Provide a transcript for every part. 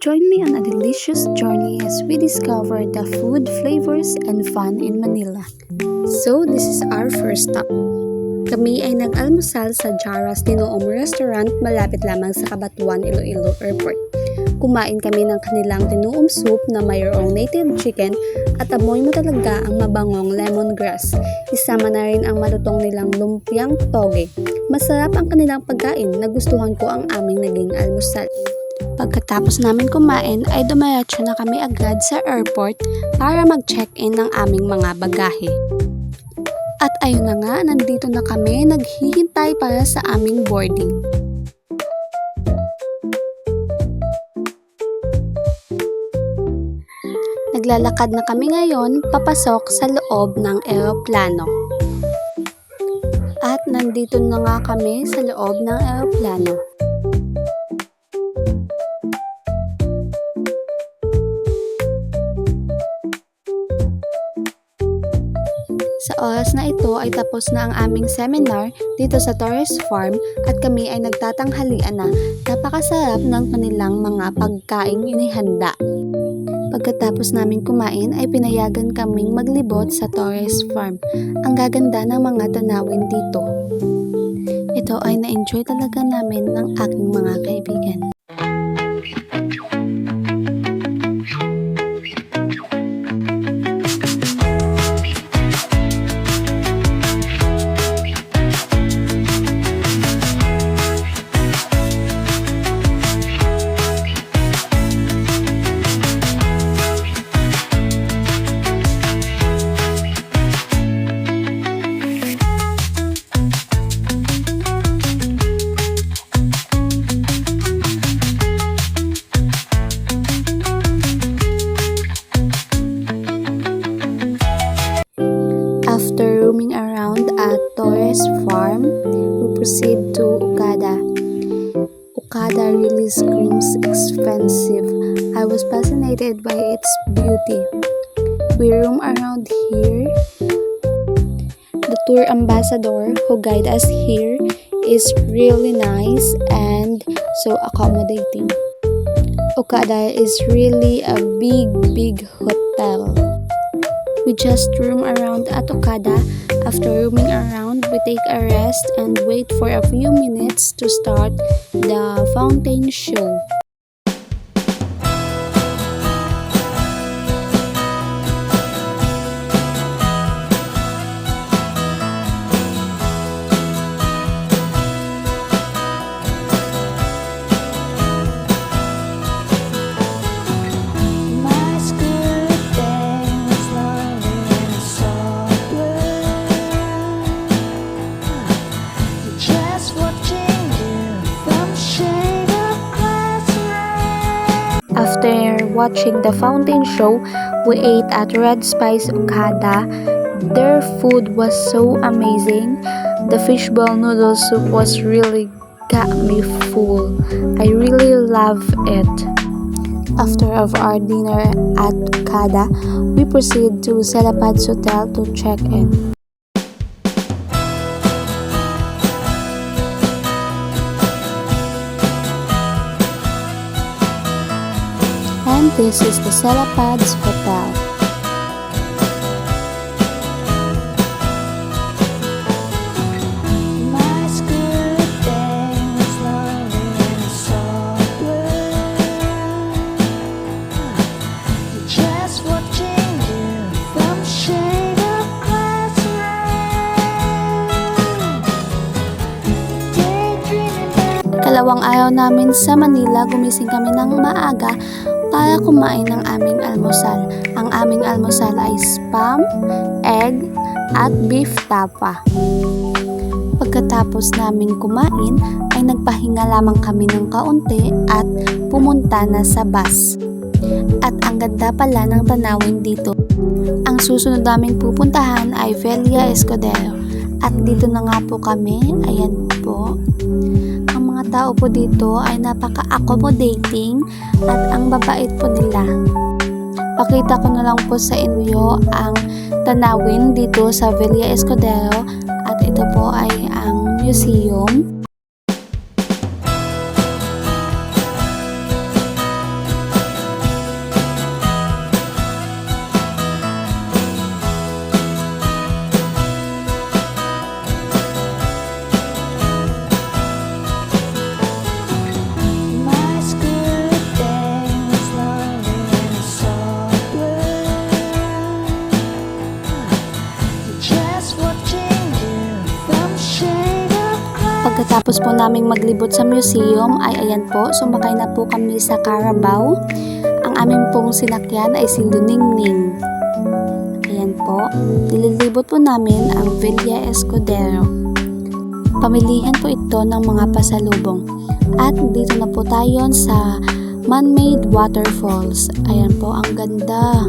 Join me on a delicious journey as we discover the food, flavors, and fun in Manila. So, this is our first stop. Kami ay nag-almusal sa Jaras Dinoom Restaurant malapit lamang sa Cabanatuan, Iloilo Airport. Kumain kami ng kanilang tinuom soup na mayroong native chicken at amoy mo talaga ang mabangong lemongrass. Isama na rin ang malutong nilang lumpiang toge. Masarap ang kanilang pagkain, nagustuhan ko ang aming naging almusal. Pagkatapos namin kumain ay dumiretso na kami agad sa airport para mag-check-in ng aming mga bagahe. At ayun na nga, nandito na kami naghihintay para sa aming boarding. Naglalakad na kami ngayon papasok sa loob ng eroplano. At nandito na nga kami sa loob ng eroplano. Sa oras na ito ay tapos na ang aming seminar dito sa Torres Farm at kami ay nagtatanghalian na. Napakasarap ng kanilang mga pagkaing inihanda. Pagkatapos namin kumain ay pinayagan kaming maglibot sa Torres Farm. Ang gaganda ng mga tanawin dito. Ito ay na-enjoy talaga namin ng aking mga kaibigan. After roaming around at Torres Farm, we proceed to Okada. Okada really screams expensive. I was fascinated by its beauty. We roam around here. The tour ambassador who guide us here is really nice and so accommodating. Okada is really a big hotel. We just roam around at Okada. After roaming around, we take a rest and wait for a few minutes to start the fountain show. After watching the fountain show, we ate at Red Spice Okada. Their food was so amazing. The fishball noodle soup was really got me full. I really love it. After of our dinner at Okada, we proceed to Selapads Hotel to check in. And this is the Selapads Hotel. Kalawang araw namin sa Manila, gumising kami ng maaga para kumain ng aming almusal. Ang aming almusal ay spam, egg, at beef tapa. Pagkatapos namin kumain, ay nagpahinga lamang kami ng kaunti at pumunta na sa bus. At ang ganda pala ng tanawin dito. Ang susunod naming pupuntahan ay Villa Escudero. At dito na nga po kami, ayan po. Ang mga tao po dito ay napaka-accommodating at ang babait po nila. Pakita ko na lang po sa inyo ang tanawin dito sa Villa Escudero at ito po ay ang museum. Pagkatapos po naming maglibot sa museum ay ayan po, sumakay na po kami sa Carabao. Ang aming pong sinakyan ay si Luningning. Ayan po, nililibot po namin ang Villa Escudero. Pamilihan po ito ng mga pasalubong. At dito na po tayo sa man-made waterfalls. Ayan po, ang ganda.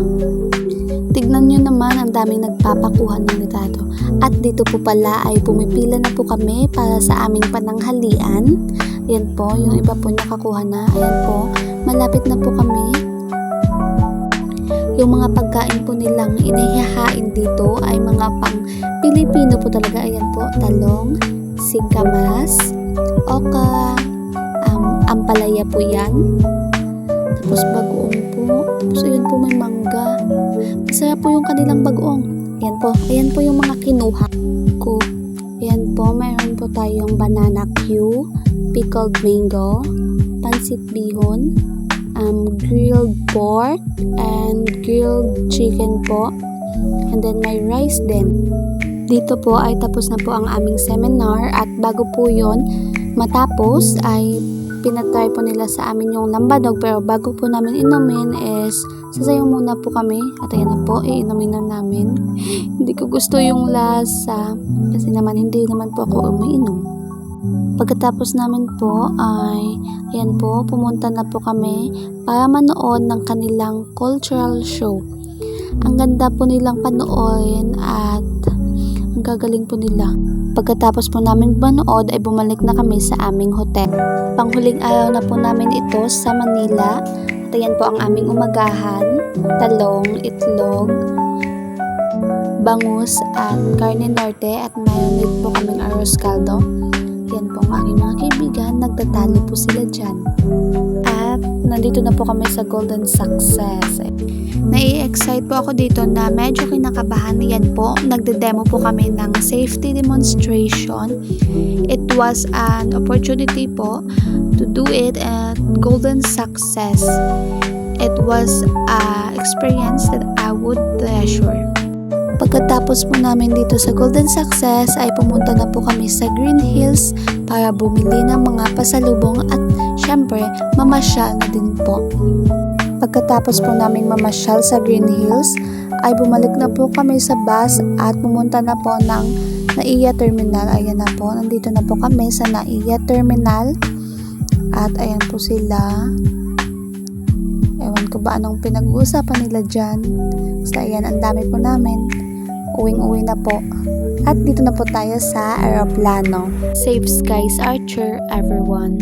Tignan nyo naman, ang daming nagpapakuha ng litrato. At dito po pala ay pumipila na po kami para sa aming pananghalian. Ayan po, yung iba po nakakuha na. Ayan po, malapit na po kami. Yung mga pagkain po nilang inihahain dito ay mga pang Pilipino po talaga. Ayan po, talong, singkamas, oka, ampalaya po yan. Tapos bagoong po. Tapos ayun po may mangga. Masarap po yung kanilang bagoong. Ayan po yung mga kinuha ko. Ayan po, mayroon po tayong banana Q, pickled mango, pansit bihon, grilled pork, and grilled chicken po. And then may rice din. Dito po ay tapos na po ang aming seminar at bago po yon matapos ay pinatry po nila sa amin yung lambanog, pero bago po namin inumin is sasayaw muna po kami at ayan na po, iinumin na namin. Hindi ko gusto yung lasa kasi naman hindi naman po ako umiinom. Pagkatapos namin po ay ayan po, pumunta na po kami para manood ng kanilang cultural show. Ang ganda po nilang panoorin at ang gagaling po nila. Pagkatapos po namin manood ay bumalik na kami sa aming hotel. Panghuling araw na po namin ito sa Manila. At ayan po ang aming umagahan, talong, itlog, bangus at carne norte at mayroon din po kaming arroz caldo. Yan po ang aking mga kaibigan, nagtatalo po sila dyan. At nandito na po kami sa Golden Success. Nai-excite po ako dito na medyo kinakabahan. Yan po, nagde-demo po kami ng safety demonstration. It was an opportunity po to do it at Golden Success. It was an experience that I would treasure. Pagkatapos po namin dito sa Golden Success ay pumunta na po kami sa Green Hills para bumili ng mga pasalubong at syempre mamasyal na din po. Pagkatapos po namin mamasyal sa Green Hills ay bumalik na po kami sa bus at pumunta na po ng Naiya Terminal. Ayan na po, nandito na po kami sa Naiya Terminal at ayan po sila. Ewan ko ba anong pinag-uusapan nila dyan. Basta ayan, ang dami po namin. Uwing-uwi na po. At dito na po tayo sa aeroplano. Safe skies, Archer, everyone.